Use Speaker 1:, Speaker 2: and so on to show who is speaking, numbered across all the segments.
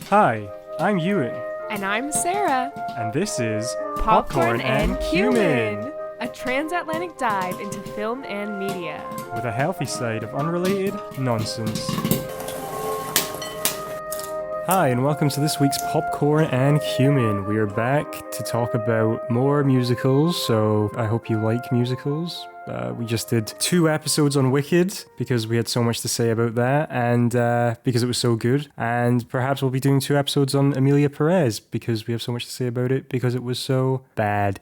Speaker 1: Hi, I'm Ewan.
Speaker 2: And I'm Sarah.
Speaker 1: And this is
Speaker 2: Popcorn and Cumin, a transatlantic dive into film and media.
Speaker 1: With a healthy side of unrelated nonsense. Hi, and welcome to this week's Popcorn and Cumin. We are back to talk about more musicals, so I hope you like musicals. We just did 2 episodes on Wicked because we had so much to say about that and because it was so good. And perhaps we'll be doing 2 episodes on Emilia Pérez because we have so much to say about it because it was so bad.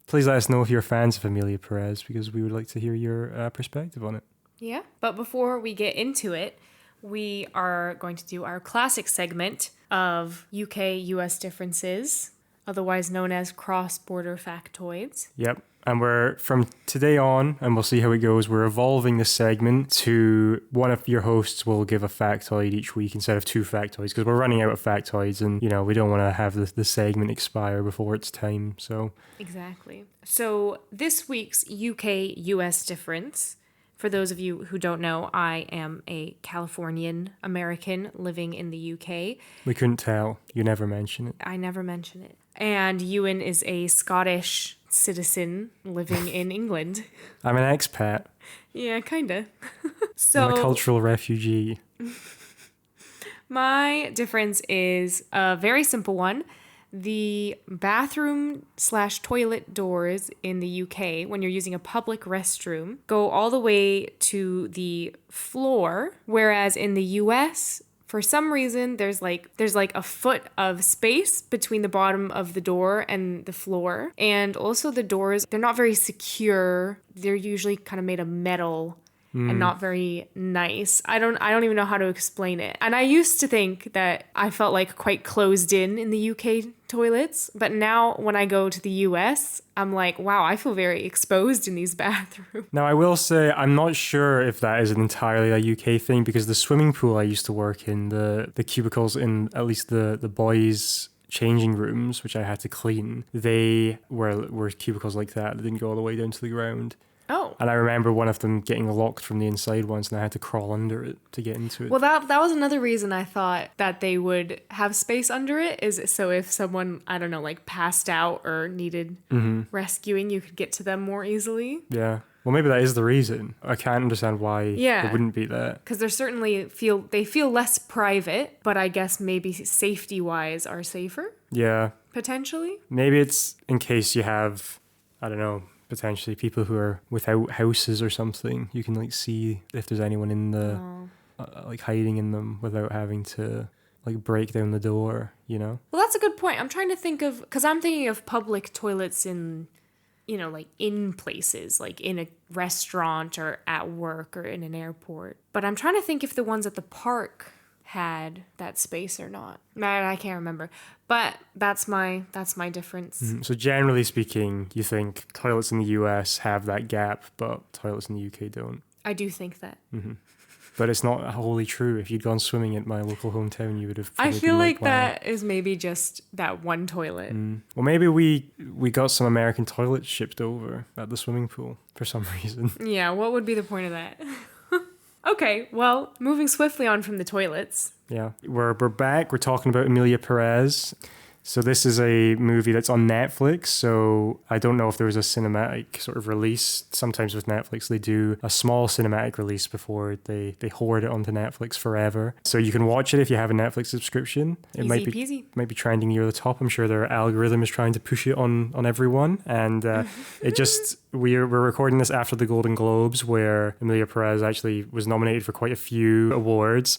Speaker 1: Please let us know if you're fans of Emilia Pérez because we would like to hear your perspective on it.
Speaker 2: Yeah, but before we get into it, we are going to do our classic segment of UK-US differences, otherwise known as cross-border factoids.
Speaker 1: Yep. And we're, from today on, and we'll see how it goes, we're evolving this segment to one of your hosts will give a factoid each week instead of 2 factoids, because we're running out of factoids and, you know, we don't want to have the segment expire before it's time, so.
Speaker 2: Exactly. So this week's UK-US difference, for those of you who don't know, I am a Californian American living in the UK.
Speaker 1: We couldn't tell. You never mention it.
Speaker 2: I never mention it. And Ewan is a Scottish citizen living in England.
Speaker 1: I'm an expat.
Speaker 2: Yeah, kinda.
Speaker 1: I'm a cultural refugee.
Speaker 2: My difference is a very simple one. The bathroom/toilet doors in the UK, when you're using a public restroom, go all the way to the floor, whereas in the US, for some reason, there's like a foot of space between the bottom of the door and the floor. And also the doors, they're not very secure. They're usually kind of made of metal and not very nice. I don't even know how to explain it. And I used to think that I felt like quite closed in the UK toilets, but now when I go to the US, I'm like, wow, I feel very exposed in these bathrooms.
Speaker 1: Now, I will say, I'm not sure if that is an entirely a UK thing, because the swimming pool I used to work in, the cubicles in at least the boys' changing rooms, which I had to clean, they were cubicles like that. They didn't go all the way down to the ground.
Speaker 2: Oh.
Speaker 1: And I remember one of them getting locked from the inside once, and I had to crawl under it to get into it.
Speaker 2: Well, that was another reason I thought that they would have space under it, is so if someone, I don't know, like passed out or needed rescuing, you could get to them more easily.
Speaker 1: Yeah. Well, maybe that is the reason. I can't understand why it wouldn't be that.
Speaker 2: Because they certainly feel less private, but I guess maybe safety-wise are safer.
Speaker 1: Yeah.
Speaker 2: Potentially.
Speaker 1: Maybe it's in case you have, I don't know, potentially people who are without houses or something. You can like see if there's anyone in the like hiding in them without having to like break down the door, you know?
Speaker 2: Well, that's a good point. I'm trying to think of, because I'm thinking of public toilets in, you know, like in places, like in a restaurant or at work or in an airport. But I'm trying to think if the ones at the park had that space or not. I can't remember. But that's my difference.
Speaker 1: Mm-hmm. So generally speaking, you think toilets in the US have that gap, but toilets in the UK don't.
Speaker 2: I do think that.
Speaker 1: Mm-hmm. But it's not wholly true. If you'd gone swimming at my local hometown, you would have.
Speaker 2: I feel like that is maybe just that one toilet.
Speaker 1: Well, maybe we got some American toilets shipped over at the swimming pool for some reason.
Speaker 2: Yeah, what would be the point of that? Okay, well, moving swiftly on from the toilets.
Speaker 1: Yeah, we're back. We're talking about Emilia Pérez. So this is a movie that's on Netflix. So I don't know if there was a cinematic sort of release. Sometimes with Netflix, they do a small cinematic release before they hoard it onto Netflix forever. So you can watch it if you have a Netflix subscription. It
Speaker 2: Easy peasy.
Speaker 1: might be trending near the top. I'm sure their algorithm is trying to push it on everyone. And it just, we're recording this after the Golden Globes, where Emilia Pérez actually was nominated for quite a few awards.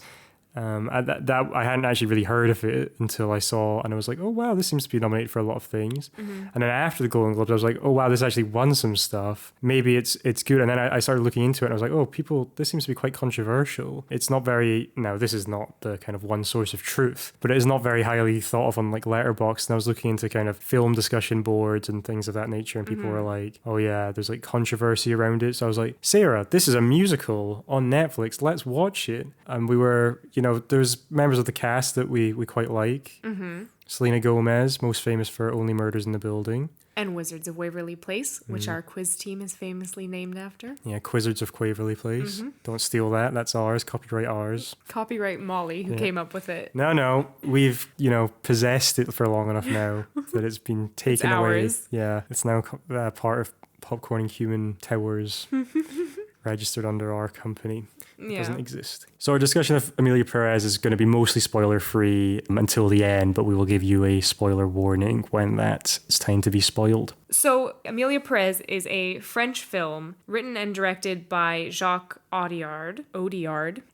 Speaker 1: I hadn't actually really heard of it until I saw, and I was like, oh wow, this seems to be nominated for a lot of things. And then after the Golden Globes, I was like, oh wow, this actually won some stuff. Maybe it's good. And then I started looking into it, and I was like, oh, this seems to be quite controversial. It's not very, now this is not the kind of one source of truth, but it is not very highly thought of on like Letterboxd. And I was looking into kind of film discussion boards and things of that nature, and people were like, oh yeah, there's like controversy around it. So I was like, Sarah, this is a musical on Netflix, let's watch it. And we were, you know, there's members of the cast that we quite like. Selena Gomez, most famous for Only Murders in the Building.
Speaker 2: And Wizards of Waverly Place, which our quiz team is famously named after.
Speaker 1: Yeah, Quizzards of Waverly Place. Don't steal that. That's ours. Copyright ours.
Speaker 2: Copyright Molly, who came up with it.
Speaker 1: No. We've, possessed it for long enough now that it's been taken away.
Speaker 2: Ours.
Speaker 1: Yeah, it's now part of Popcorn and Cumin Towers, registered under our company.
Speaker 2: Yeah.
Speaker 1: Doesn't exist. So our discussion of Emilia Pérez is going to be mostly spoiler-free until the end, but we will give you a spoiler warning when that's time to be spoiled.
Speaker 2: So Emilia Pérez is a French film written and directed by Jacques Audiard,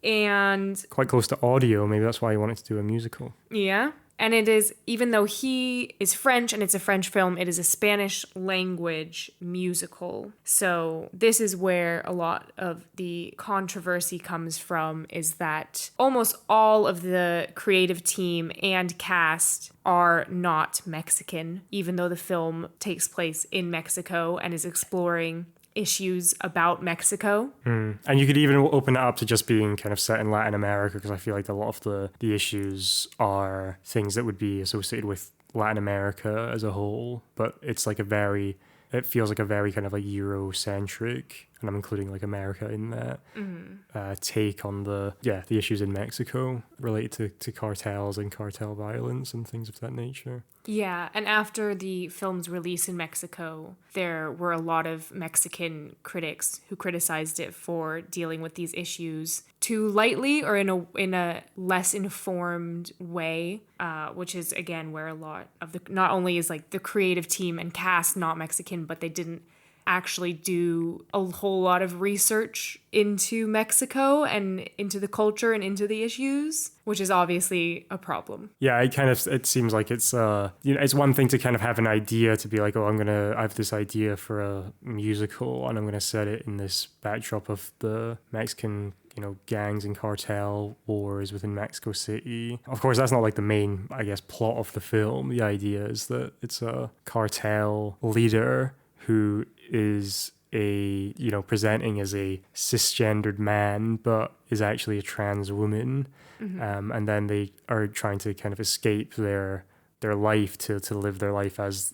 Speaker 2: and
Speaker 1: Quite close to audio, maybe that's why he wanted to do a musical.
Speaker 2: yeah. And it is, even though he is French and it's a French film, it is a Spanish language musical. So this is where a lot of the controversy comes from, is that almost all of the creative team and cast are not Mexican, even though the film takes place in Mexico and is exploring issues about Mexico.
Speaker 1: And you could even open it up to just being kind of set in Latin America, because I feel like a lot of the issues are things that would be associated with Latin America as a whole, but it's like it feels like a very kind of like Eurocentric, and I'm including like America in that, take on the issues in Mexico related to cartels and cartel violence and things of that nature.
Speaker 2: Yeah, and after the film's release in Mexico, there were a lot of Mexican critics who criticized it for dealing with these issues too lightly or in a less informed way, which is, again, where a lot of not only is like the creative team and cast not Mexican, but they didn't actually do a whole lot of research into Mexico and into the culture and into the issues, which is obviously a problem.
Speaker 1: Yeah, it seems like it's it's one thing to kind of have an idea, to be like, oh, I have this idea for a musical and I'm gonna set it in this backdrop of the Mexican gangs and cartel wars within Mexico City. Of course, that's not like the main, I guess, plot of the film. The idea is that it's a cartel leader who is presenting as a cisgendered man, but is actually a trans woman. And then they are trying to kind of escape their life to live their life as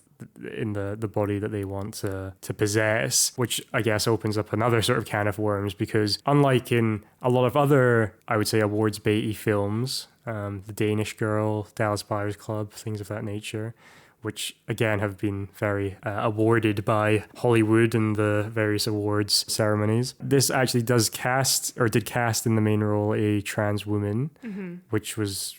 Speaker 1: in the body that they want to possess, which I guess opens up another sort of can of worms, because unlike in a lot of other, I would say, awards baity films, The Danish Girl, Dallas Buyers Club, things of that nature, which again have been very awarded by Hollywood and the various awards ceremonies. This actually did cast in the main role a trans woman, which was,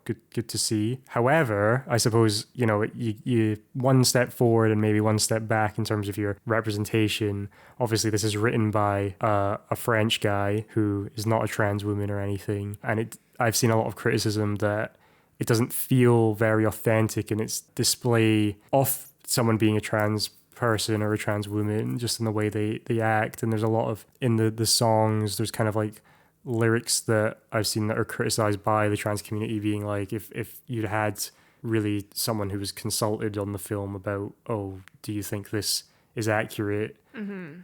Speaker 1: good to see. However, I suppose, you one step forward and maybe one step back in terms of your representation. Obviously, this is written by a French guy who is not a trans woman or anything. And I've seen a lot of criticism that it doesn't feel very authentic in its display of someone being a trans person or a trans woman, just in the way they act. And there's a lot of, in the songs, there's kind of like lyrics that I've seen that are criticized by the trans community, being like, if you'd had really someone who was consulted on the film about, oh, do you think this is accurate,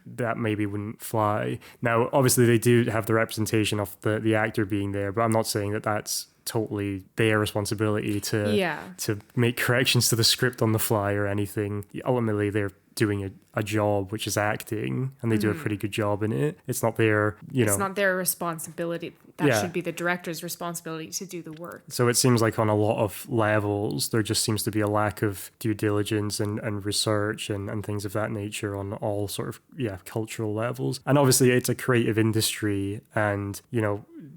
Speaker 1: that maybe wouldn't fly. Now, obviously, they do have the representation of the actor being there, but I'm not saying that that's totally their responsibility to make corrections to the script on the fly or anything. Ultimately, they're doing a job, which is acting, and they do a pretty good job in it. It's not their,
Speaker 2: It's not their responsibility. That should be the director's responsibility to do the work.
Speaker 1: So it seems like on a lot of levels, there just seems to be a lack of due diligence and research and things of that nature on all sort of, cultural levels. And obviously it's a creative industry, and,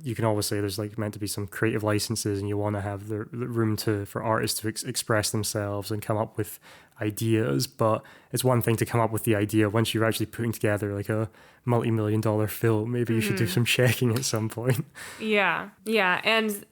Speaker 1: you can always say there's like meant to be some creative licenses, and you want to have the room for artists to express themselves and come up with ideas. But it's one thing to come up with the idea. Once you're actually putting together like a multi-million-dollar film, maybe you should do some checking at some point.
Speaker 2: Yeah. And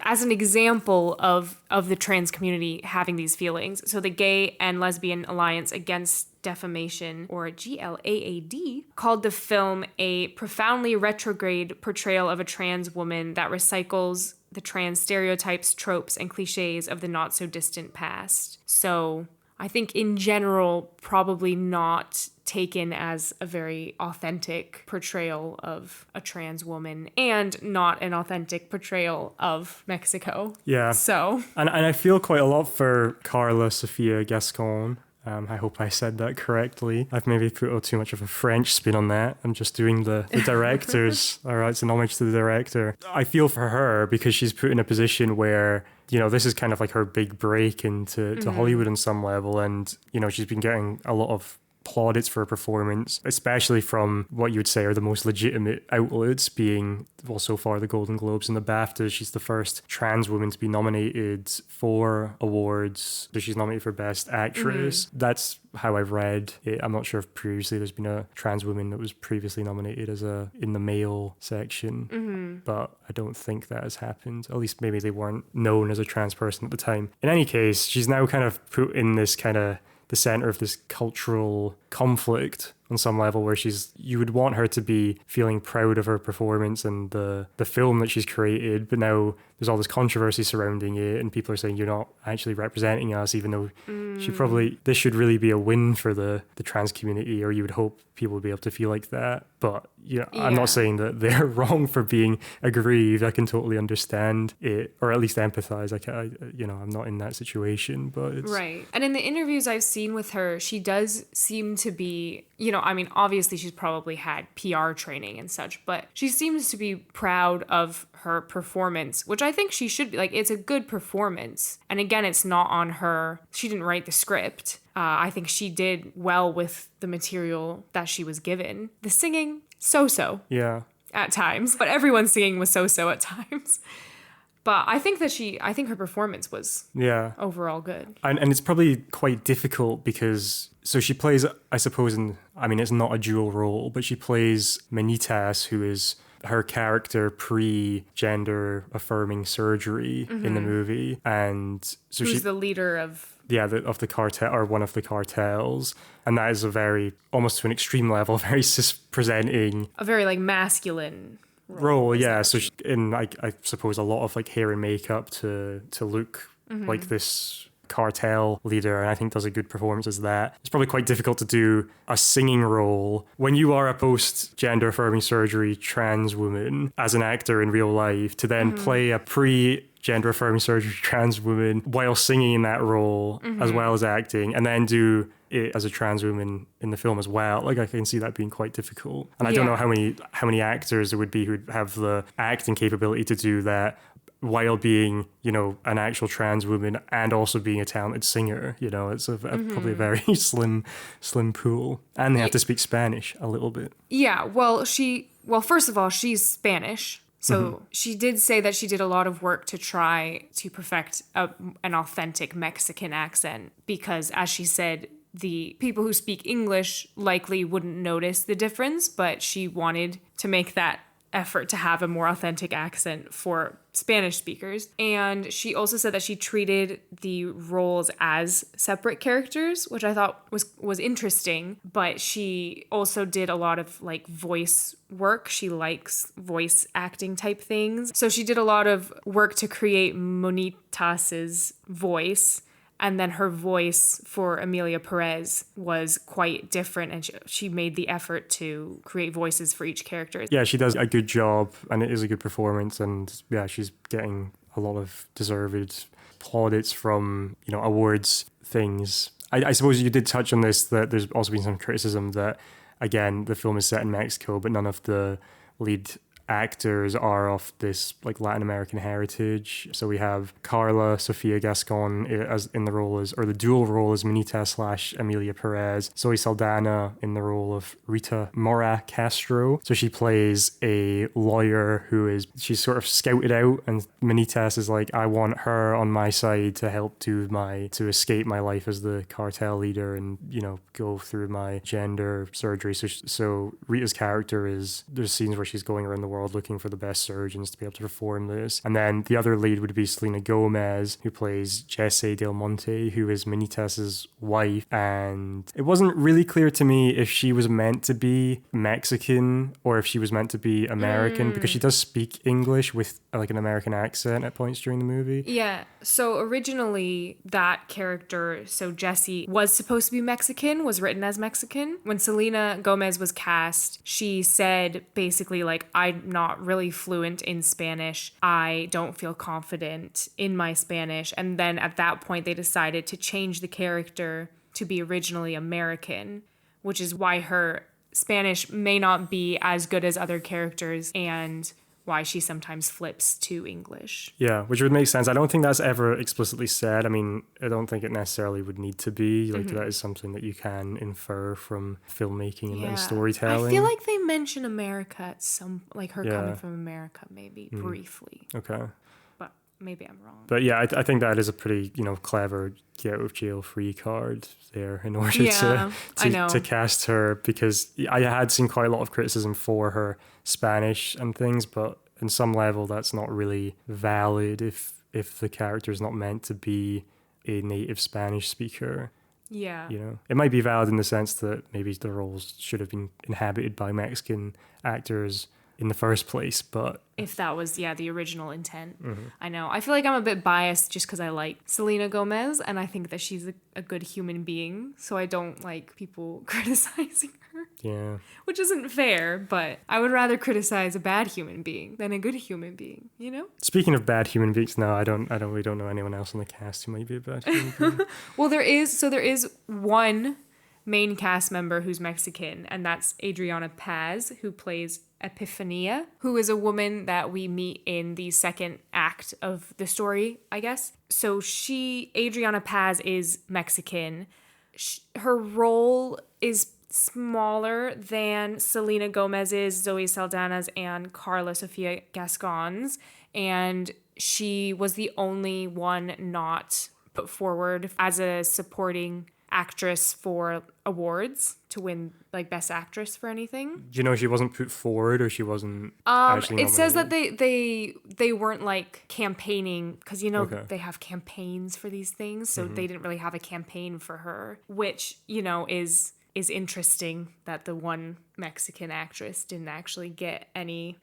Speaker 2: as an example of the trans community having these feelings, so the Gay and Lesbian Alliance Against Defamation, or GLAAD, called the film a profoundly retrograde portrayal of a trans woman that recycles the trans stereotypes, tropes, and cliches of the not-so-distant past. So I think in general, probably not taken as a very authentic portrayal of a trans woman, and not an authentic portrayal of Mexico.
Speaker 1: Yeah.
Speaker 2: So.
Speaker 1: And I feel quite a lot for Karla Sofía Gascón, I hope I said that correctly. I've maybe put too much of a French spin on that. I'm just doing the directors. All right, it's an homage to the director. I feel for her because she's put in a position where, this is kind of like her big break into to Hollywood on some level. And, she's been getting a lot of plaudits for her performance, especially from what you would say are the most legitimate outlets, being, well, so far the Golden Globes and the BAFTAs. She's the first trans woman to be nominated for awards. So she's nominated for Best Actress. That's how I've read it. I'm not sure if previously there's been a trans woman that was previously nominated in the male section, but I don't think that has happened. At least maybe they weren't known as a trans person at the time. In any case, she's now kind of put in this kind of the center of this cultural conflict on some level, where you would want her to be feeling proud of her performance and the film that she's created, but now there's all this controversy surrounding it, and people are saying you're not actually representing us, even though this should really be a win for the trans community, or you would hope people would be able to feel like that. But I'm not saying that they're wrong for being aggrieved. I can totally understand it, or at least empathize. I'm not in that situation, but it's
Speaker 2: right. And in the interviews I've seen with her, she does seem to be, obviously she's probably had PR training and such, but she seems to be proud of her performance, which I think she should be. Like, it's a good performance. And again, it's not on her. She didn't write the script. I think she did well with the material that she was given. The singing, so-so.
Speaker 1: Yeah.
Speaker 2: At times. But everyone's singing was so-so at times. But I think her performance was overall good.
Speaker 1: And it's probably quite difficult because, so she plays, I suppose, it's not a dual role, but she plays Manitas, who is her character pre-gender affirming surgery in the movie. And so
Speaker 2: who's the leader of...
Speaker 1: of the cartel, or one of the cartels. And that is almost to an extreme level, very presenting...
Speaker 2: a very, masculine...
Speaker 1: role, yeah. So I suppose a lot of hair and makeup to look like this cartel leader, and I think does a good performance as that. It's probably quite difficult to do a singing role when you are a post-gender affirming surgery trans woman as an actor in real life, to then play a pre-gender affirming surgery trans woman while singing in that role as well as acting, and then do it as a trans woman in the film as well. I can see that being quite difficult. And I don't know how many actors there would be who'd have the acting capability to do that while being, an actual trans woman and also being a talented singer. It's probably a very slim pool. And they have to speak Spanish a little bit.
Speaker 2: Yeah, well, first of all, she's Spanish. So she did say that she did a lot of work to try to perfect an authentic Mexican accent because, as she said, the people who speak English likely wouldn't notice the difference, but she wanted to make that effort to have a more authentic accent for Spanish speakers. And she also said that she treated the roles as separate characters, which I thought was interesting, but she also did a lot of voice work. She likes voice acting type things. So she did a lot of work to create Monitas's voice. And then her voice for Emilia Pérez was quite different, and she made the effort to create voices for each character.
Speaker 1: Yeah, she does a good job, and it is a good performance, and yeah, she's getting a lot of deserved plaudits from, awards things. I suppose you did touch on this, that there's also been some criticism that, again, the film is set in Mexico, but none of the lead actors are of this Latin American heritage. So we have Karla Sofía Gascón as in the role as, or the dual role as Manita / Emilia Pérez. Zoe Saldaña in the role of Rita Mora Castro. So she plays a lawyer she's sort of scouted out, and Manitas is I want her on my side to help to escape my life as the cartel leader and, go through my gender surgery. So Rita's character there's scenes where she's going around the world looking for the best surgeons to be able to perform this. And then the other lead would be Selena Gomez, who plays Jesse Del Monte, who is Manitas's wife. And it wasn't really clear to me if she was meant to be Mexican or if she was meant to be American, because she does speak English with an American accent at points during the movie.
Speaker 2: Yeah. So originally that character, so Jesse, was supposed to be Mexican, was written as Mexican. When Selena Gomez was cast, she said basically I'm not really fluent in Spanish. I don't feel confident in my Spanish. And then at that point they decided to change the character to be originally American, which is why her Spanish may not be as good as other characters and why she sometimes flips to English.
Speaker 1: Yeah, which would make sense. I don't think that's ever explicitly said. I mean, I don't think it necessarily would need to be. Like, that is something that you can infer from filmmaking and storytelling.
Speaker 2: I feel like they mention America at some, like her coming from America, maybe briefly.
Speaker 1: Okay.
Speaker 2: But maybe I'm wrong.
Speaker 1: But yeah, I think that is a pretty, clever get out of jail free card there in order to cast her, because I had seen quite a lot of criticism for her Spanish and things, but in some level that's not really valid if the character is not meant to be a native Spanish speaker.
Speaker 2: Yeah.
Speaker 1: It might be valid in the sense that maybe the roles should have been inhabited by Mexican actors in the first place, but
Speaker 2: if that was the original intent. I know I feel like I'm a bit biased just because I like Selena Gomez and I think that she's a good human being, so I don't like people criticizing her, which isn't fair, but I would rather criticize a bad human being than a good human being,
Speaker 1: Speaking of bad human beings, no, I really don't know anyone else on the cast who might be a bad human being.
Speaker 2: Well, there is one main cast member who's Mexican, and that's Adriana Paz, who plays Epifania, who is a woman that we meet in the second act of the story, I guess. So Adriana Paz is Mexican. Her role is smaller than Selena Gomez's, Zoe Saldaña's, and Karla Sofía Gascon's, and she was the only one not put forward as a supporting actress for awards to win like best actress for anything.
Speaker 1: Do you know she wasn't put forward, or she wasn't actually
Speaker 2: it says that they weren't like campaigning, because they have campaigns for these things, so they didn't really have a campaign for her, which is interesting that the one Mexican actress didn't actually get any.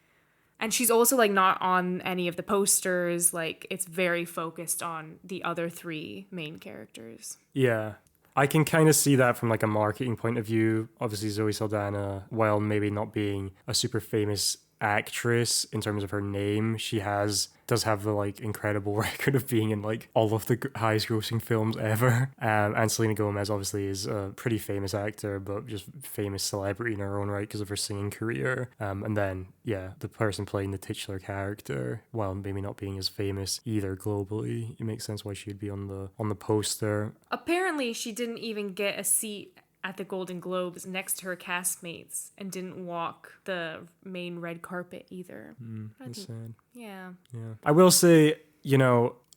Speaker 2: And she's also like not on any of the posters. Like, it's very focused on the other three main characters.
Speaker 1: Yeah. I can kind of see that from like a marketing point of view. Obviously, Zoe Saldaña, while maybe not being a super famous actress in terms of her name, she does have the like incredible record of being in like all of the highest grossing films ever. And Selena Gomez obviously is a pretty famous actor, but just famous celebrity in her own right because of her singing career. And then the person playing the titular character, while maybe not being as famous either globally, it makes sense why she'd be on the poster. Apparently,
Speaker 2: she didn't even get a seat at the Golden Globes next to her castmates and didn't walk the main red carpet either.
Speaker 1: That's sad.
Speaker 2: Yeah.
Speaker 1: I will say,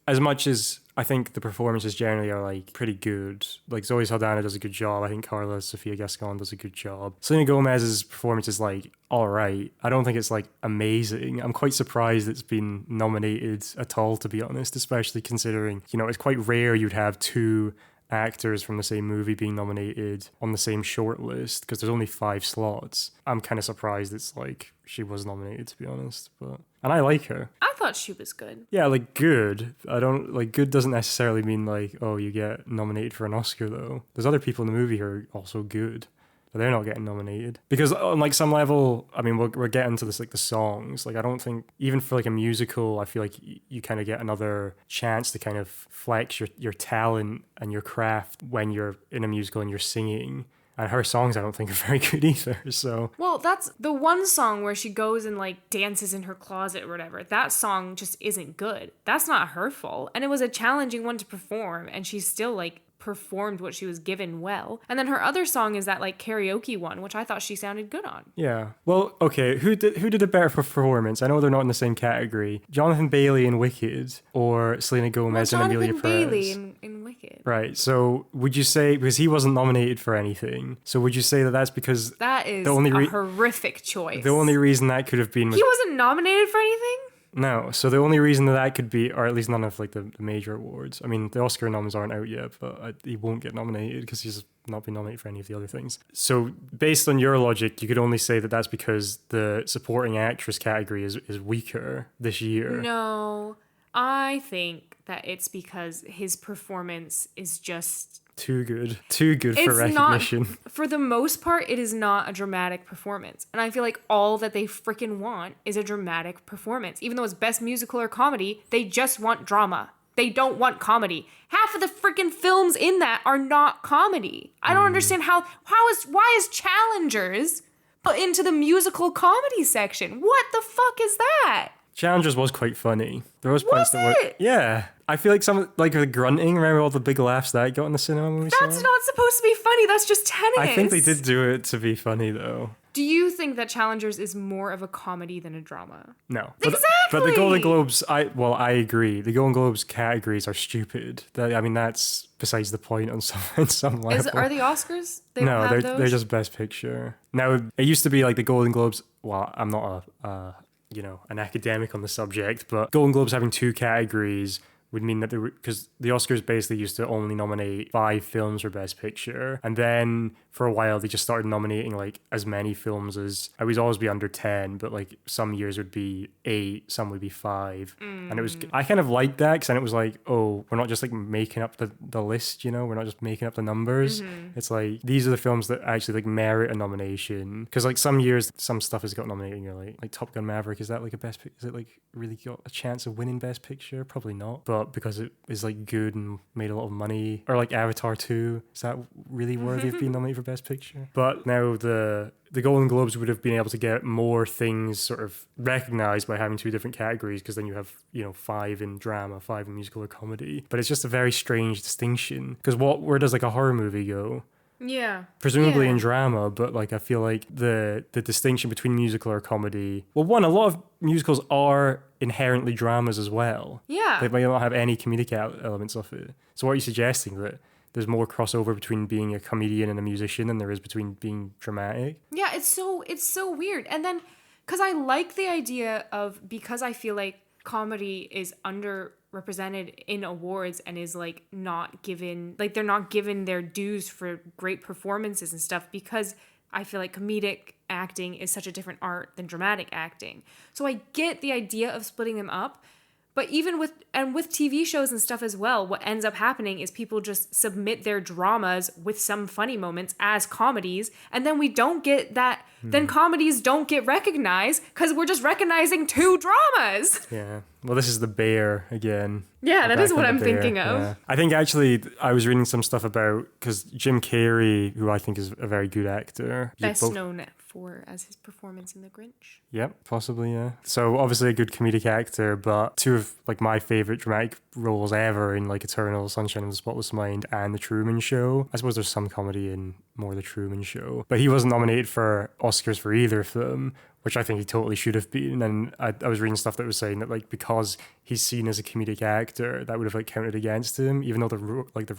Speaker 1: as much as I think the performances generally are like pretty good, like Zoe Saldaña does a good job. I think Karla Sofía Gascón does a good job. Selena Gomez's performance is like all right. I don't think it's like amazing. I'm quite surprised it's been nominated at all, to be honest, especially considering, it's quite rare you'd have two actors from the same movie being nominated on the same shortlist, because there's only 5 slots. I'm kind of surprised it's like she was nominated, to be honest, and I like her.
Speaker 2: I thought she was good.
Speaker 1: Yeah, like good. I don't like good doesn't necessarily mean like, oh, you get nominated for an Oscar though. There's other people in the movie who are also good, but they're not getting nominated. Because on like some level, I mean, we're getting to this like the songs. Like, I don't think even for like a musical, I feel like you kind of get another chance to kind of flex your talent and your craft when you're in a musical and you're singing. And her songs, I don't think, are very good either. So,
Speaker 2: well, that's the one song where she goes and like dances in her closet or whatever. That song just isn't good. That's not her fault. And it was a challenging one to perform, and she's still like performed what she was given well. And then her other song is that like karaoke one, which I thought she sounded good on.
Speaker 1: Yeah. Well, okay, who did a better performance? I know they're not in the same category. Jonathan Bailey in Wicked or Selena Gomez and Emilia Pérez?
Speaker 2: Jonathan Bailey in Wicked.
Speaker 1: Right. So would you say, because he wasn't nominated for anything, so would you say that that's because
Speaker 2: that is
Speaker 1: the only
Speaker 2: a horrific choice?
Speaker 1: The only reason that could have been
Speaker 2: he wasn't nominated for anything?
Speaker 1: No, so the only reason that could be, or at least none of like the major awards. I mean, the Oscar noms aren't out yet, but he won't get nominated because he's not been nominated for any of the other things. So based on your logic, you could only say that that's because the supporting actress category is weaker this year.
Speaker 2: No, I think that it's because his performance is just
Speaker 1: too good for recognition.
Speaker 2: For the most part, it is not a dramatic performance. And I feel like all that they freaking want is a dramatic performance. Even though it's best musical or comedy, they just want drama. they don't want comedy. Half of the freaking films in that are not comedy. I don't understand why is Challengers put into the musical comedy section? What the fuck is that?
Speaker 1: Challengers was quite funny. There was points
Speaker 2: Was
Speaker 1: that were...
Speaker 2: it?
Speaker 1: Yeah. I feel like some, like the grunting, remember all the big laughs that got in the cinema when we saw
Speaker 2: That's
Speaker 1: it?
Speaker 2: not supposed to be funny. That's just tennis.
Speaker 1: I think they did do it to be funny, though.
Speaker 2: Do you think that Challengers is more of a comedy than a drama?
Speaker 1: No.
Speaker 2: Exactly.
Speaker 1: But the Golden Globes, I agree. The Golden Globes categories are stupid. That's besides the point on some level.
Speaker 2: Are the Oscars? They
Speaker 1: No,
Speaker 2: don't have those?
Speaker 1: they're just Best Picture. Now, it used to be like the Golden Globes. Well, I'm not an academic on the subject, but Golden Globes having two categories would mean that because the Oscars basically used to only nominate 5 films for Best Picture, and then for a while they just started nominating like as many films as it would always be under 10, but like some years would be 8, some would be 5, and it was I kind of liked that because then it was like, oh, we're not just like making up the list, we're not just making up the numbers. It's like these are the films that actually like merit a nomination, because like some years some stuff has got nominated and you're like Top Gun Maverick, is that like is it like really got a chance of winning Best Picture? Probably not, but because it is like good and made a lot of money. Or like Avatar 2, is that really worthy of being nominated for Best Picture? But now the Golden Globes would have been able to get more things sort of recognized by having 2 different categories, because then you have 5 in drama, 5 in musical or comedy. But it's just a very strange distinction, because where does like a horror movie go?
Speaker 2: Yeah.
Speaker 1: Presumably in drama, but like I feel like the distinction between musical or comedy, well, one, a lot of musicals are inherently dramas as well.
Speaker 2: Yeah.
Speaker 1: They might not have any comedic elements of it. So what are you suggesting, that there's more crossover between being a comedian and a musician than there is between being dramatic?
Speaker 2: Yeah, it's so weird. And then because I like the idea of, because I feel like comedy is underrepresented in awards and is like not given, like they're not given their dues for great performances and stuff, because I feel like comedic acting is such a different art than dramatic acting. So I get the idea of splitting them up, but even with TV shows and stuff as well, what ends up happening is people just submit their dramas with some funny moments as comedies, and then we don't get that. Then comedies don't get recognized because we're just recognizing 2 dramas.
Speaker 1: Yeah. Well, this is The Bear again.
Speaker 2: Yeah, that is what I'm
Speaker 1: Bear.
Speaker 2: thinking of.
Speaker 1: Yeah. I think actually I was reading some stuff about, because Jim Carrey, who I think is a very good actor.
Speaker 2: Best known for as his performance in The Grinch.
Speaker 1: Yep, possibly, yeah. So obviously a good comedic actor, but 2 of like my favorite dramatic roles ever in like Eternal Sunshine of the Spotless Mind and The Truman Show. I suppose there's some comedy in more The Truman Show, but he wasn't nominated for Oscars for either of them, which I think he totally should have been. And I was reading stuff that was saying that like because he's seen as a comedic actor, that would have like counted against him, even though the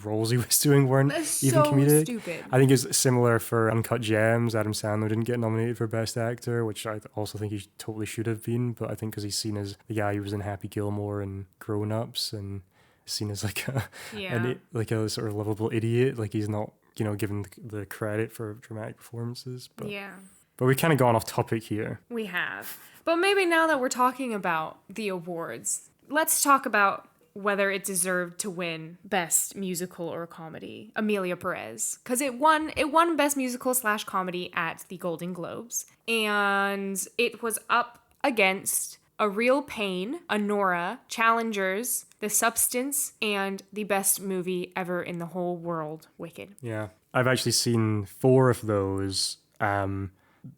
Speaker 1: roles he was doing weren't even comedic.
Speaker 2: Stupid.
Speaker 1: I think it's similar for Uncut Gems. Adam Sandler didn't get nominated for Best Actor, which I also think he totally should have been, but I think because he's seen as the guy who was in Happy Gilmore and Grown Ups, and seen as like a sort of lovable idiot, like he's not given the credit for dramatic performances. But we've kind of gone off topic here.
Speaker 2: We have. But maybe now that we're talking about the awards, let's talk about whether it deserved to win Best Musical or Comedy. Emilia Pérez. Because it won Best Musical / Comedy at the Golden Globes. And it was up against A Real Pain, Anora, Challengers, The Substance, and the best movie ever in the whole world, Wicked.
Speaker 1: Yeah. I've actually seen 4 of those.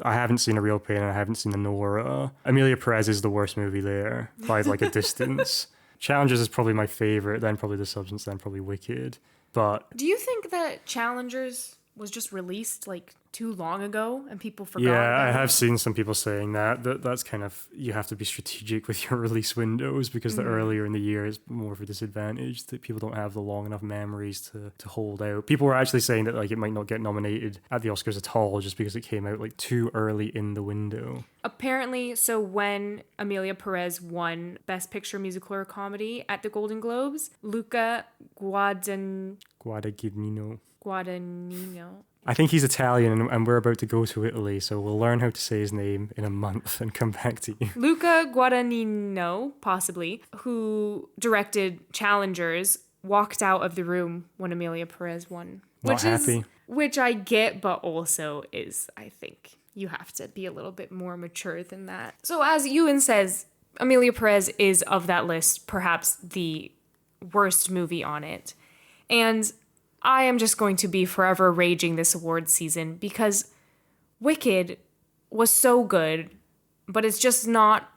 Speaker 1: I haven't seen A Real Pain and I haven't seen Anora. Emilia Pérez is the worst movie there by like a distance. Challengers is probably my favorite, then probably The Substance, then probably Wicked. But
Speaker 2: do you think that Challengers was just released like too long ago and people forgot?
Speaker 1: Yeah, I have seen some people saying that's kind of, you have to be strategic with your release windows, because the earlier in the year is more of a disadvantage, that people don't have the long enough memories to hold out. People were actually saying that like it might not get nominated at the Oscars at all just because it came out like too early in the window.
Speaker 2: Apparently, so when Emilia Pérez won Best Picture Musical or Comedy at the Golden Globes, Luca Guadagnino.
Speaker 1: I think he's Italian, and we're about to go to Italy, so we'll learn how to say his name in a month and come back to you.
Speaker 2: Luca Guadagnino, possibly, who directed Challengers, walked out of the room when Emilia Pérez won.
Speaker 1: Not happy.
Speaker 2: Which I get, but also is, I think, you have to be a little bit more mature than that. So as Ewan says, Emilia Pérez is, of that list, perhaps the worst movie on it. And I am just going to be forever raging this awards season because Wicked was so good, but it's just not,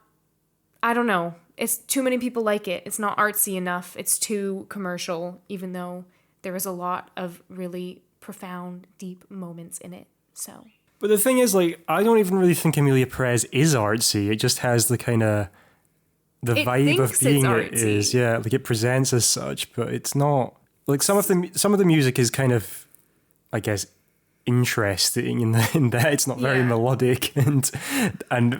Speaker 2: I don't know. It's too many people like it. It's not artsy enough. It's too commercial, even though there is a lot of really profound, deep moments in it. So.
Speaker 1: But the thing is, like, I don't even really think Emilia Pérez is artsy. It just has the kind of the vibe of being it is. Yeah, like it presents as such, but it's not. Like some of the music is kind of, I guess, interesting in that it's not very melodic and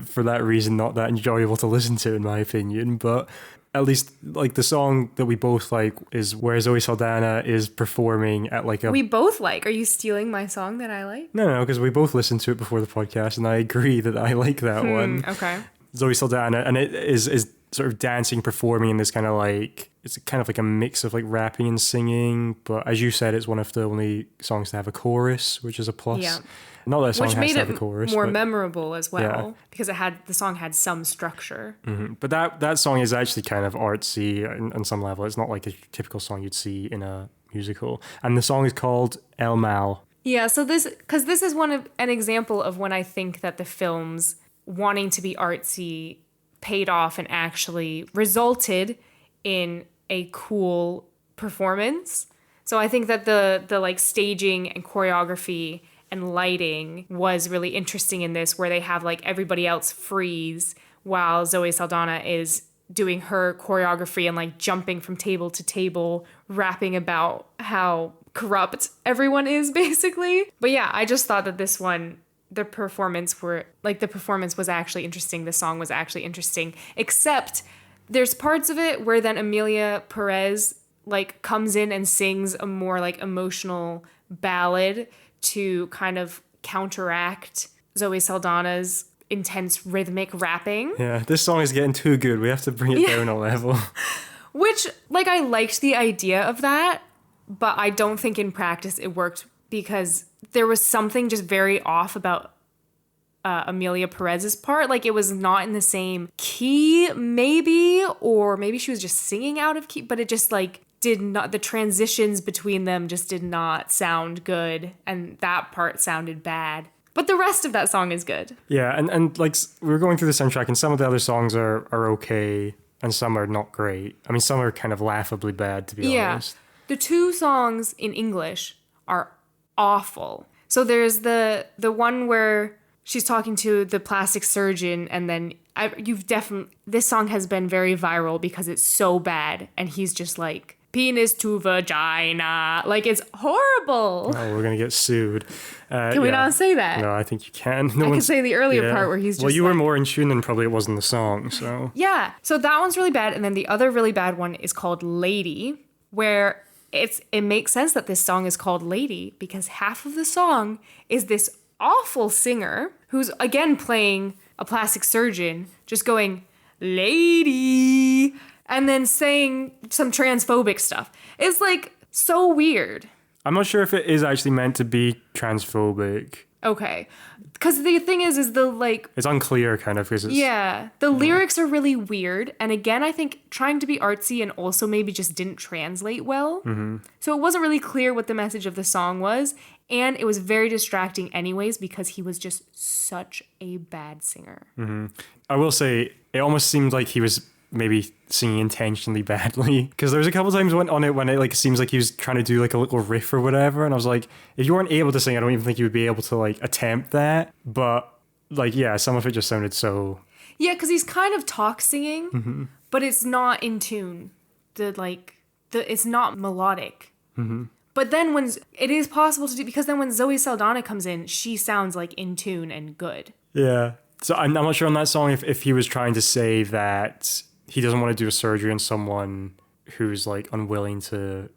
Speaker 1: for that reason not that enjoyable to listen to in my opinion. But at least like the song that we both like is where Zoe Saldaña is performing at like a...
Speaker 2: We both like. Are you stealing my song that I like?
Speaker 1: No, because we both listened to it before the podcast and I agree that I like that one.
Speaker 2: Okay.
Speaker 1: Zoe Saldaña, and it is sort of dancing, performing in this kind of like, it's kind of like a mix of like rapping and singing, but as you said, it's one of the only songs to have a chorus, which is a plus.
Speaker 2: Yeah.
Speaker 1: Not that a song
Speaker 2: which
Speaker 1: has
Speaker 2: made
Speaker 1: to have
Speaker 2: it
Speaker 1: a chorus,
Speaker 2: more
Speaker 1: but,
Speaker 2: memorable as well, because the song had some structure.
Speaker 1: Mm-hmm. But that song is actually kind of artsy on some level. It's not like a typical song you'd see in a musical. And the song is called El Mal.
Speaker 2: Yeah, so this is an example of when I think that the films wanting to be artsy paid off and actually resulted in a cool performance. So I think that the like staging and choreography and lighting was really interesting in this, where they have like everybody else freeze while Zoe Saldaña is doing her choreography and like jumping from table to table, rapping about how corrupt everyone is basically. But yeah, I just thought that this one, the performance was actually interesting. The song was actually interesting, except there's parts of it where then Emilia Pérez like comes in and sings a more like emotional ballad to kind of counteract Zoe Saldaña's intense rhythmic rapping.
Speaker 1: Yeah, this song is getting too good. We have to bring it down a level.
Speaker 2: Which, like, I liked the idea of that, but I don't think in practice it worked because there was something just very off about Emilia Pérez's part. Like, it was not in the same key, maybe, or maybe she was just singing out of key, but it just, like, did not, the transitions between them just did not sound good, and that part sounded bad. But the rest of that song is good.
Speaker 1: Yeah, and like, we were going through the soundtrack, and some of the other songs are okay, and some are not great. I mean, some are kind of laughably bad, to be honest.
Speaker 2: The two songs in English are awful. So there's the one where she's talking to the plastic surgeon, and then this song has been very viral because it's so bad, and he's just like, penis to vagina. Like, it's horrible.
Speaker 1: Oh, we're going to get sued.
Speaker 2: Can we not say that?
Speaker 1: No, I think you can.
Speaker 2: I can say the earlier part where he's just
Speaker 1: well, you were more in tune than probably it was in the song, so...
Speaker 2: Yeah, so that one's really bad, and then the other really bad one is called Lady, where it makes sense that this song is called Lady because half of the song is this awful singer who's, again, playing a plastic surgeon, just going, lady... and then saying some transphobic stuff. It's like so weird.
Speaker 1: I'm not sure if it is actually meant to be transphobic.
Speaker 2: Okay. Because the thing is the like...
Speaker 1: It's unclear kind of.
Speaker 2: Yeah. The lyrics are really weird. And again, I think trying to be artsy and also maybe just didn't translate well. Mm-hmm. So it wasn't really clear what the message of the song was. And it was very distracting anyways because he was just such a bad singer.
Speaker 1: Mm-hmm. I will say, it almost seemed like he was maybe singing intentionally badly, because there was a couple times when it like seems like he was trying to do like a little riff or whatever, and I was like, if you weren't able to sing, I don't even think you would be able to like attempt that. But like, yeah, some of it just sounded so...
Speaker 2: Yeah, because he's kind of talk singing, but it's not in tune. It's not melodic. Mm-hmm. But then when it is possible to do, because then when Zoe Saldaña comes in, she sounds like in tune and good.
Speaker 1: Yeah. So I'm not sure on that song if he was trying to say that he doesn't want to do a surgery on someone who's like unwilling to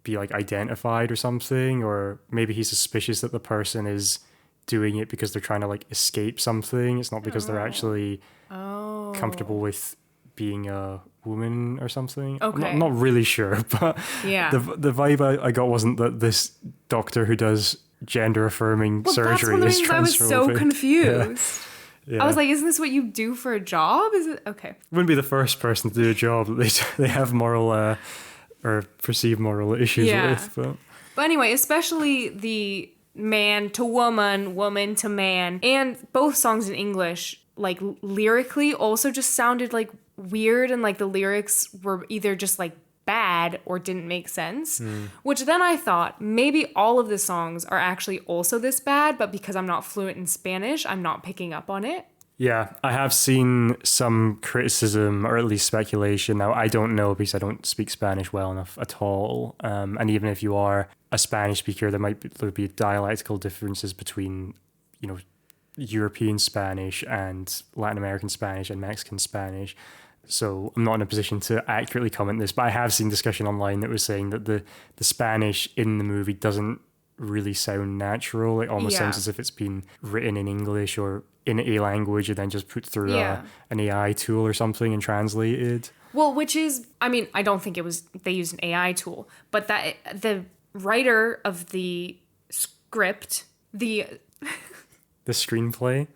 Speaker 1: be like identified or something, or maybe he's suspicious that the person is doing it because they're trying to like escape something. It's not because they're actually comfortable with being a woman or something.
Speaker 2: Okay.
Speaker 1: I'm not really sure, but
Speaker 2: yeah,
Speaker 1: the vibe I got wasn't that this doctor who does gender affirming surgery is transphobic. I was
Speaker 2: so confused.
Speaker 1: Yeah. Yeah.
Speaker 2: I was like, isn't this what you do for a job? Is it okay?
Speaker 1: Wouldn't be the first person to do a job that they have moral or perceived moral issues with.
Speaker 2: But anyway, especially the man to woman, woman to man, and both songs in English, like lyrically also just sounded like weird, and like the lyrics were either just like bad or didn't make sense. Which then I thought maybe all of the songs are actually also this bad, but because I'm not fluent in Spanish, I'm not picking up on it.
Speaker 1: Yeah, I have seen some criticism, or at least speculation. Now, I don't know because I don't speak Spanish well enough at all. And even if you are a Spanish speaker, there would be dialectical differences between, European Spanish and Latin American Spanish and Mexican Spanish. So I'm not in a position to accurately comment this, but I have seen discussion online that was saying that the Spanish in the movie doesn't really sound natural. It almost sounds as if it's been written in English or in a language and then just put through an AI tool or something and translated.
Speaker 2: Well, which is, I mean, I don't think they used an AI tool, but that the writer of the script, the
Speaker 1: screenplay,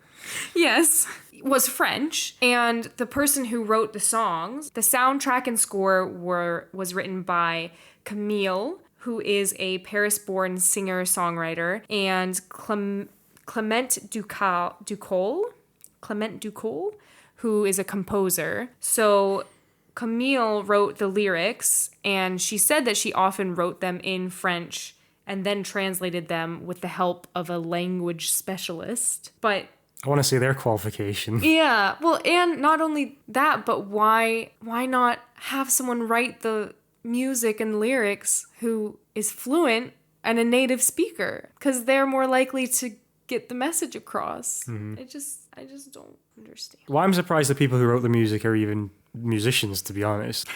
Speaker 2: yes, was French, and the person who wrote the songs, the soundtrack and score was written by Camille, who is a Paris-born singer-songwriter, and Clement Ducol, who is a composer. So Camille wrote the lyrics, and she said that she often wrote them in French and then translated them with the help of a language specialist. But
Speaker 1: I want to see their qualification.
Speaker 2: yeah, well, and not only that, but why not have someone write the music and lyrics who is fluent and a native speaker? Because they're more likely to get the message across. I just don't understand.
Speaker 1: Well, I'm surprised the people who wrote the music are even musicians, to be honest.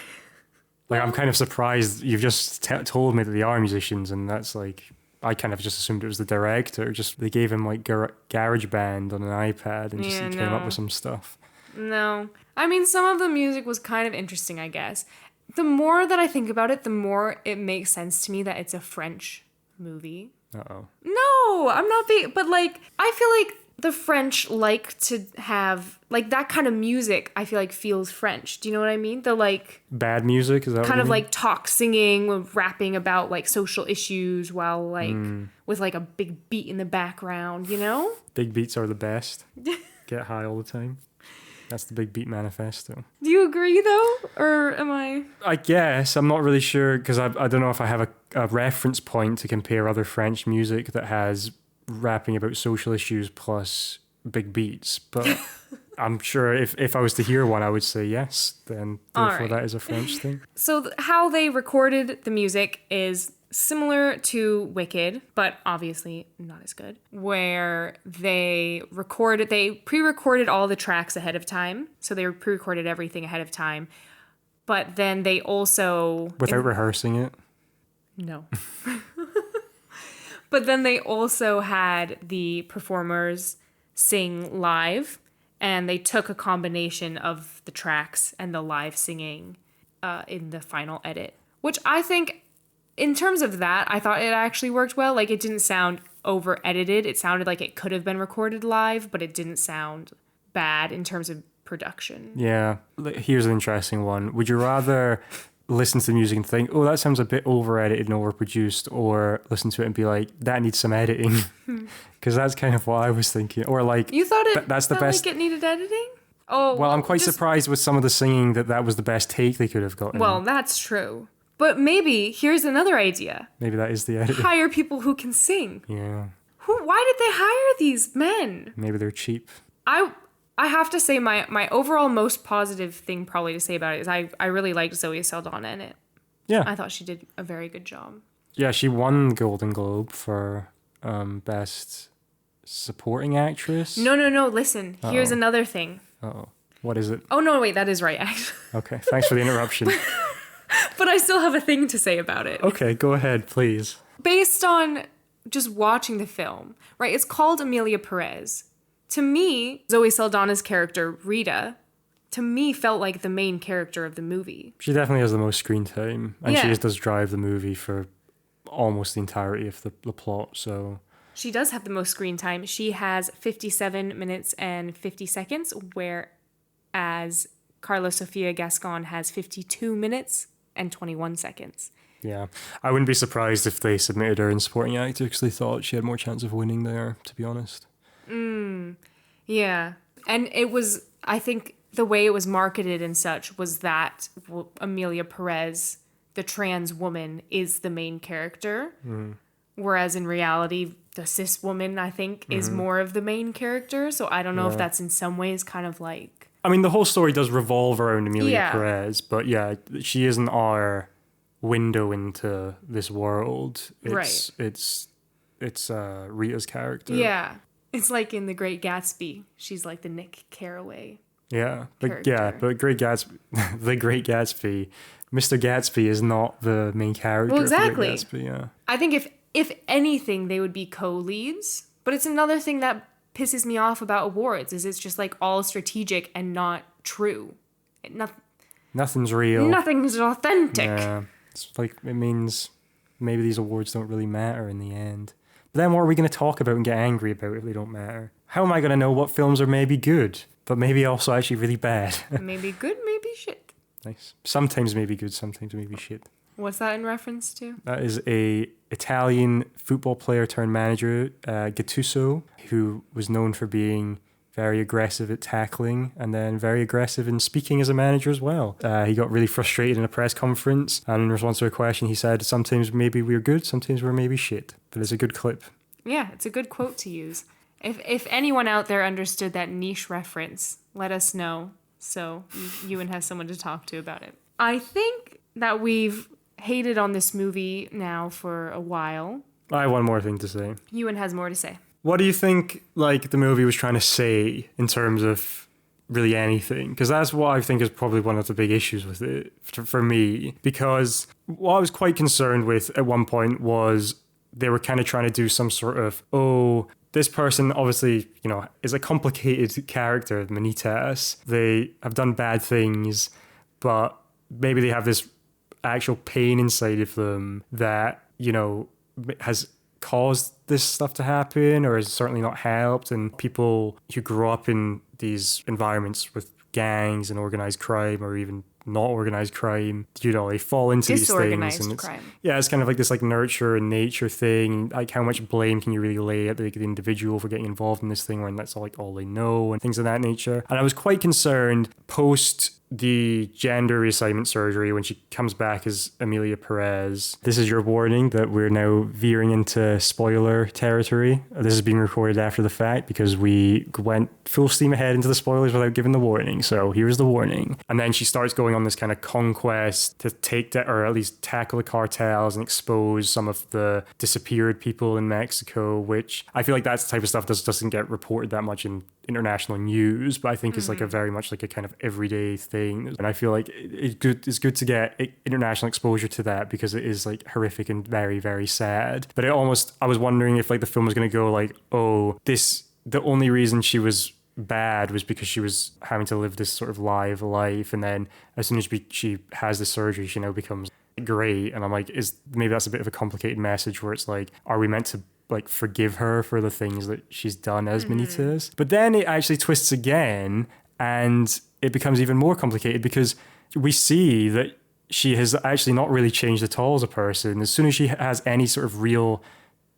Speaker 1: Like, I'm kind of surprised you've just told me that they are musicians, and that's like, I kind of just assumed it was the director. Just they gave him like GarageBand on an iPad and just he came up with some stuff.
Speaker 2: No. I mean, some of the music was kind of interesting, I guess. The more that I think about it, the more it makes sense to me that it's a French movie.
Speaker 1: Uh-oh.
Speaker 2: No, I'm not being... But, like, I feel like the French like to have... Like, that kind of music, I feel like, feels French. Do you know what I mean? The, like...
Speaker 1: Bad music? Is that
Speaker 2: kind
Speaker 1: what
Speaker 2: of,
Speaker 1: you mean?
Speaker 2: like, talk singing, rapping about, like, social issues while, like, with, like, a big beat in the background, you know?
Speaker 1: Big beats are the best. Get high all the time. That's the Big Beat Manifesto.
Speaker 2: Do you agree, though? Or am I...
Speaker 1: I guess. I'm not really sure, because I don't know if I have a reference point to compare other French music that has rapping about social issues plus big beats. But I'm sure if I was to hear one, I would say yes. Then therefore that is a French thing.
Speaker 2: So
Speaker 3: How they recorded the music is similar to Wicked, but obviously not as good, where they pre-recorded all the tracks ahead of time. So they pre-recorded everything ahead of time. But then they also...
Speaker 1: Without rehearsing it?
Speaker 3: No.
Speaker 2: But then they also had the performers sing live, and they took a combination of the tracks and the live singing in the final edit, which I think... In terms of that, I thought it actually worked well. Like, it didn't sound over-edited. It sounded like it could have been recorded live, but it didn't sound bad in terms of production.
Speaker 1: Yeah. Here's an interesting one. Would you rather listen to the music and think, oh, that sounds a bit over-edited and overproduced, or listen to it and be like, that needs some editing? Because that's kind of what I was thinking. Or like...
Speaker 2: You thought
Speaker 1: that's the best...
Speaker 2: like it needed editing? Oh,
Speaker 1: well, I'm quite surprised with some of the singing that was the best take they could have gotten.
Speaker 2: Well, that's true. But maybe, here's another idea.
Speaker 1: Maybe that is the edit.
Speaker 2: Hire people who can sing.
Speaker 1: Yeah.
Speaker 2: Why did they hire these men?
Speaker 1: Maybe they're cheap.
Speaker 2: I have to say my overall most positive thing probably to say about it is I really liked Zoe Saldaña in it.
Speaker 1: Yeah.
Speaker 2: I thought she did a very good job.
Speaker 1: Yeah, she won the Golden Globe for Best Supporting Actress.
Speaker 2: No, listen. Uh-oh. Here's another thing.
Speaker 1: Uh-oh. What is it?
Speaker 2: Oh, no, wait, that is right, actually.
Speaker 1: Okay, thanks for the interruption.
Speaker 2: But I still have a thing to say about it.
Speaker 1: Okay, go ahead, please.
Speaker 2: Based on just watching the film, right? It's called Emilia Pérez. To me, Zoe Saldaña's character, Rita, to me felt like the main character of the movie.
Speaker 1: She definitely has the most screen time. And
Speaker 2: yeah.
Speaker 1: She does drive the movie for almost the entirety of the plot, so...
Speaker 2: She does have the most screen time. She has 57 minutes and 50 seconds, whereas Karla Sofía Gascón has 52 minutes and 21 seconds.
Speaker 1: Yeah. I wouldn't be surprised if they submitted her in supporting actor because they thought she had more chance of winning there, to be honest.
Speaker 2: Yeah. And it was, I think the way it was marketed and such was that Emilia Pérez, the trans woman, is the main character. Whereas in reality, the cis woman, I think, is more of the main character. So I don't know if that's in some ways kind of like...
Speaker 1: I mean, the whole story does revolve around Emilia Pérez, but yeah, she isn't our window into this world. It's Rita's character.
Speaker 2: Yeah. It's like in The Great Gatsby. She's like the Nick Carraway.
Speaker 1: Yeah, but
Speaker 2: character.
Speaker 1: The Great Gatsby, Mr. Gatsby is not the main character.
Speaker 2: Well,
Speaker 1: of The Great
Speaker 2: exactly.
Speaker 1: Gatsby, yeah.
Speaker 2: I think if anything, they would be co-leads. But it's another thing that pisses me off about awards is it's just like all strategic and not true.
Speaker 1: Nothing's real.
Speaker 2: Nothing's authentic.
Speaker 1: Yeah, it's like it means maybe these awards don't really matter in the end. But then what are we going to talk about and get angry about if they don't matter? How am I going to know what films are maybe good, but maybe also actually really bad?
Speaker 2: Maybe good, maybe shit.
Speaker 1: Nice. Sometimes maybe good, sometimes maybe shit.
Speaker 2: What's that in reference to?
Speaker 1: That is a Italian football player turned manager, Gattuso, who was known for being very aggressive at tackling and then very aggressive in speaking as a manager as well. He got really frustrated in a press conference, and in response to a question, he said, "Sometimes maybe we're good, sometimes we're maybe shit." But it's a good clip.
Speaker 2: Yeah, it's a good quote to use. If anyone out there understood that niche reference, let us know so Ewan has someone to talk to about it. I think that we've hated on this movie now for a while.
Speaker 1: I have one more thing to say.
Speaker 2: Ewan has more to say.
Speaker 1: What do you think, like, the movie was trying to say in terms of really anything? Because that's what I think is probably one of the big issues with it for me. Because what I was quite concerned with at one point was they were kind of trying to do some sort of, this person obviously, is a complicated character, Manitas. They have done bad things, but maybe they have this actual pain inside of them that, has caused this stuff to happen or has certainly not helped. And people who grow up in these environments with gangs and organized crime or even not organized crime, they fall into these things. And
Speaker 2: crime.
Speaker 1: Yeah, it's kind of like this like nurture and nature thing. Like how much blame can you really lay at the individual for getting involved in this thing when that's all they know and things of that nature. And I was quite concerned post the gender reassignment surgery when she comes back as Emilia Pérez. This is your warning that we're now veering into spoiler territory. This is being recorded after the fact because we went full steam ahead into the spoilers without giving the warning. So here's the warning. And then she starts going on this kind of conquest to take or at least tackle the cartels and expose some of the disappeared people in Mexico, which I feel like that's the type of stuff that doesn't get reported that much in international news, but I think it's like a very much like a kind of everyday thing. And I feel like it's good to get international exposure to that because it is like horrific and very, very sad. But I was wondering if like the film was going to go like, the only reason she was bad was because she was having to live this sort of live life. And then as soon as she has the surgery, she now becomes great. And I'm like, maybe that's a bit of a complicated message where it's like, are we meant to like forgive her for the things that she's done as Benitez? But then it actually twists again and it becomes even more complicated because we see that she has actually not really changed at all as a person. As soon as she has any sort of real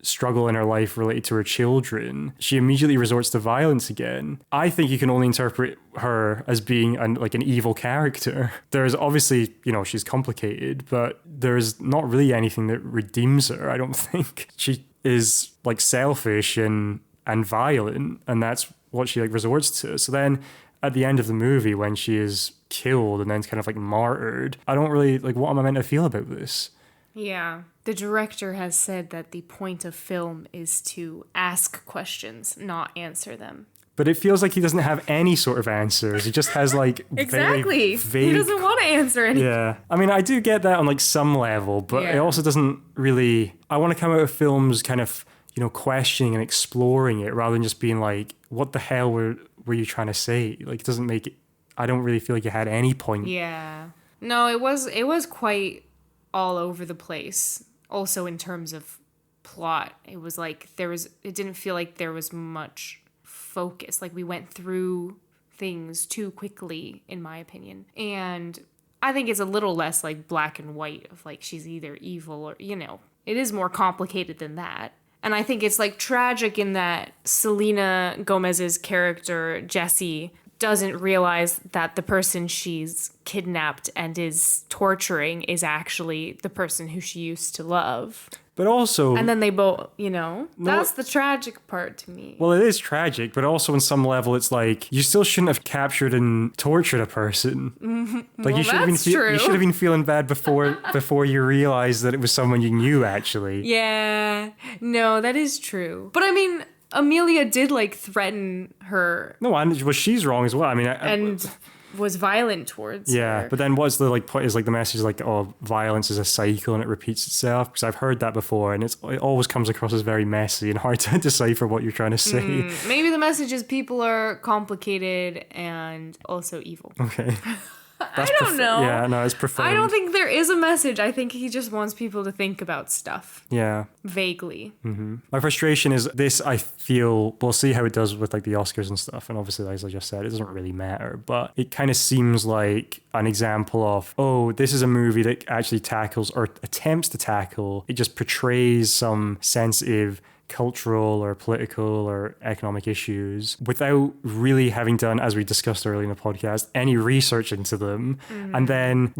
Speaker 1: struggle in her life related to her children, she immediately resorts to violence again. I think you can only interpret her as being an evil character. There's obviously, she's complicated, but there's not really anything that redeems her, I don't think. She is like selfish and violent, and that's what she like resorts to. So then at the end of the movie when she is killed and then kind of like martyred, I don't really like, what am I meant to feel about this?
Speaker 2: Yeah. The director has said that the point of film is to ask questions, not answer them.
Speaker 1: But it feels like he doesn't have any sort of answers. He just has like
Speaker 2: exactly.
Speaker 1: very vague...
Speaker 2: He doesn't want to answer anything.
Speaker 1: Yeah. I mean, I do get that on like some level, but it also doesn't really... I want to come out of films kind of, questioning and exploring it rather than just being like, what the hell were you trying to say? Like, it doesn't make it... I don't really feel like it had any point.
Speaker 2: Yeah. No, it was quite all over the place. Also in terms of plot. It was like it didn't feel like there was much focus. Like we went through things too quickly, in my opinion. And I think it's a little less like black and white of like she's either evil or, it is more complicated than that. And I think it's like tragic in that Selena Gomez's character, Jessie, doesn't realize that the person she's kidnapped and is torturing is actually the person who she used to love.
Speaker 1: But also...
Speaker 2: And then they both, that's the tragic part to me.
Speaker 1: Well, it is tragic, but also on some level, it's like, you still shouldn't have captured and tortured a person. Like,
Speaker 2: well,
Speaker 1: you should have been feeling bad before you realized that it was someone you knew, actually.
Speaker 2: Yeah. No, that is true. But I mean, Emilia did, like, threaten her.
Speaker 1: No, well, she's wrong as well. I mean...
Speaker 2: And was violent towards her.
Speaker 1: But then what's the point is like the message like, oh, violence is a cycle and it repeats itself, because I've heard that before and it always comes across as very messy and hard to decipher what you're trying to say.
Speaker 2: Maybe the message is people are complicated and also evil.
Speaker 1: Okay.
Speaker 2: I don't know.
Speaker 1: Yeah, no, it's profound.
Speaker 2: I don't think there is a message. I think he just wants people to think about stuff.
Speaker 1: Yeah.
Speaker 2: Vaguely.
Speaker 1: Mm-hmm. My frustration is this, I feel, we'll see how it does with like the Oscars and stuff. And obviously, as I just said, it doesn't really matter. But it kind of seems like an example of, oh, this is a movie that actually tackles or attempts to tackle, it just portrays some sensitive cultural or political or economic issues without really having done, as we discussed earlier in the podcast, any research into them. And then,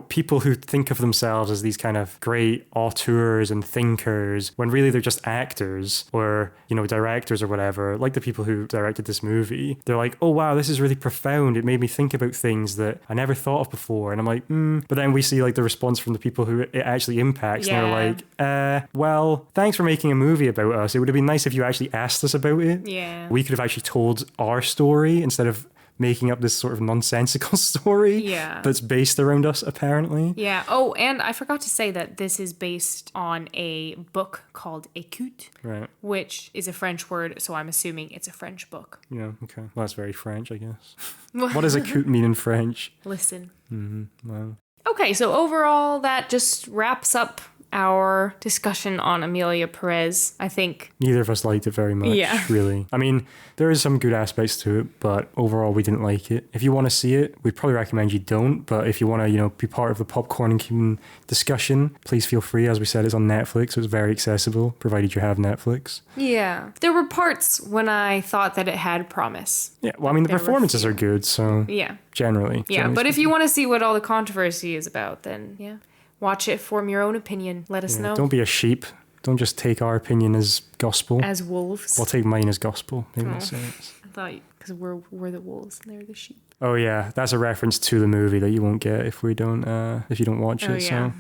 Speaker 1: people who think of themselves as these kind of great auteurs and thinkers, when really they're just actors or, directors or whatever, like the people who directed this movie, they're like, oh, wow, this is really profound. It made me think about things that I never thought of before. And I'm like, But then we see like the response from the people who it actually impacts.
Speaker 2: Yeah.
Speaker 1: And they're like, well, thanks for making a movie about us. It would have been nice if you actually asked us about it.
Speaker 2: Yeah.
Speaker 1: We could have actually told our story instead of making up this sort of nonsensical story that's based around us, apparently.
Speaker 2: Yeah. Oh, and I forgot to say that this is based on a book called Écoute,
Speaker 1: Right.
Speaker 2: which is a French word, so I'm assuming it's a French book.
Speaker 1: Yeah, okay. Well, that's very French, I guess. What does écoute mean in French?
Speaker 2: Listen.
Speaker 1: Mm-hmm. Wow.
Speaker 2: Okay, so overall, that just wraps up our discussion on Emilia Pérez. I think
Speaker 1: neither of us liked it very much, really. I mean, there is some good aspects to it, but overall we didn't like it. If you want to see it, we'd probably recommend you don't, but if you want to, be part of the popcorn and Cumin discussion, please feel free. As we said, it's on Netflix, so it's very accessible, provided you have Netflix.
Speaker 2: Yeah. There were parts when I thought that it had promise.
Speaker 1: Yeah, well, I mean, the performances are good, so generally.
Speaker 2: Yeah, but if you want to see what all the controversy is about, then watch it, form your own opinion. Let us know.
Speaker 1: Don't be a sheep. Don't just take our opinion as gospel.
Speaker 2: As wolves.
Speaker 1: We'll take mine as gospel. Maybe that's it.
Speaker 2: I thought, because we're the wolves and they're the sheep.
Speaker 1: Oh yeah, that's a reference to the movie that you won't get if you don't watch it.
Speaker 2: Yeah.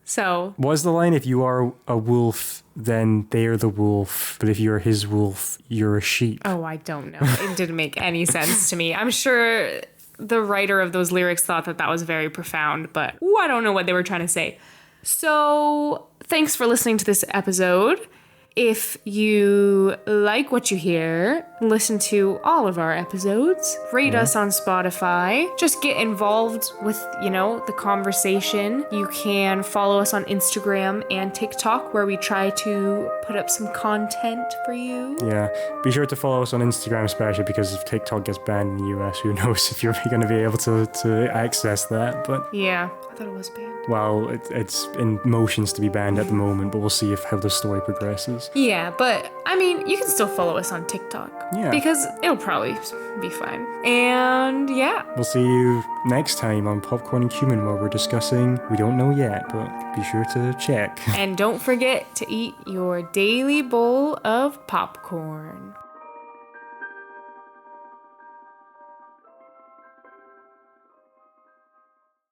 Speaker 2: So.
Speaker 1: What's the line? If you are a wolf, then they're the wolf. But if you're his wolf, you're a sheep.
Speaker 2: Oh, I don't know. It didn't make any sense to me. I'm sure the writer of those lyrics thought that was very profound, but I don't know what they were trying to say. So thanks for listening to this episode. If you like what you hear, listen to all of our episodes, rate us on Spotify, just get involved with, the conversation. You can follow us on Instagram and TikTok, where we try to put up some content for you.
Speaker 1: Yeah, be sure to follow us on Instagram, especially because if TikTok gets banned in the US, who knows if you're going to be able to access that. But
Speaker 2: yeah, I thought it was banned.
Speaker 1: Well, it's in motions to be banned at the moment, but we'll see how the story progresses.
Speaker 2: Yeah, but I mean, you can still follow us on TikTok.
Speaker 1: Yeah.
Speaker 2: Because it'll probably be fine. And yeah.
Speaker 1: We'll see you next time on Popcorn and Cumin, where we're discussing, we don't know yet, but be sure to check.
Speaker 2: And don't forget to eat your daily bowl of popcorn.